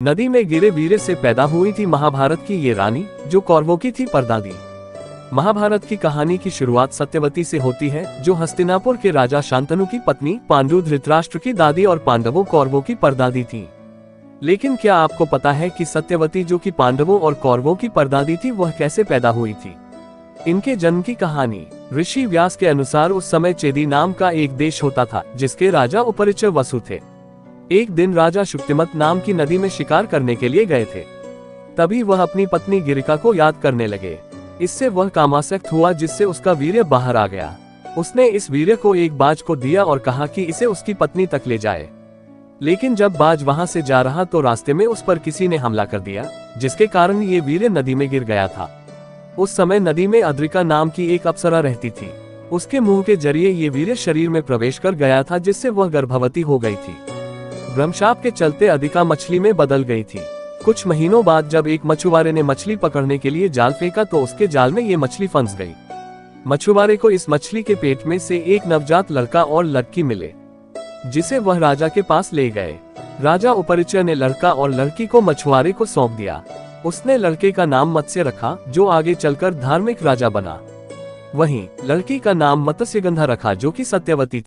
नदी में गिरे वीर्य से पैदा हुई थी महाभारत की ये रानी, जो कौरवों की थी परदादी। महाभारत की कहानी की शुरुआत सत्यवती से होती है, जो हस्तिनापुर के राजा शांतनु की पत्नी, पांडु धृतराष्ट्र की दादी और पांडवों कौरवों की परदादी थी। लेकिन क्या आपको पता है कि सत्यवती, जो कि पांडवों और कौरवों की परदादी थी, वह कैसे पैदा हुई थी? इनके जन्म की कहानी ऋषि व्यास के अनुसार उस समय चेदी नाम का एक देश होता था, जिसके राजा उपरिचर वसु थे। एक दिन राजा शुक्तिमत नाम की नदी में शिकार करने के लिए गए थे। तभी वह अपनी पत्नी गिरिका को याद करने लगे। इससे वह कामासक्त हुआ, जिससे उसका वीर्य बाहर आ गया। उसने इस वीर्य को एक बाज को दिया और कहा कि इसे उसकी पत्नी तक ले जाए। लेकिन जब बाज वहां से जा रहा तो रास्ते में उस पर किसी ने हमला कर दिया, जिसके कारण ये वीर्य नदी में गिर गया था। उस समय नदी में अद्रिका नाम की एक अप्सरा रहती थी। उसके मुंह के जरिए ये वीर्य शरीर में प्रवेश कर गया था, जिससे वह गर्भवती हो गई थी। ब्रह्मशाप के चलते अदिका मछली में बदल गई थी। कुछ महीनों बाद जब एक मछुआरे ने मछली पकड़ने के लिए जाल फेंका तो उसके जाल में ये मछली फंस गई। मछुआरे को इस मछली के पेट में से एक नवजात लड़का और लड़की मिले, जिसे वह राजा के पास ले गए। राजा उपरिचर ने लड़का और लड़की को मछुआरे को सौंप दिया। उसने लड़के का नाम मत्स्य रखा, जो आगे चलकर धार्मिक राजा बना। वहीं लड़की का नाम मत्स्यगंधा रखा, जो कि सत्यवती थी।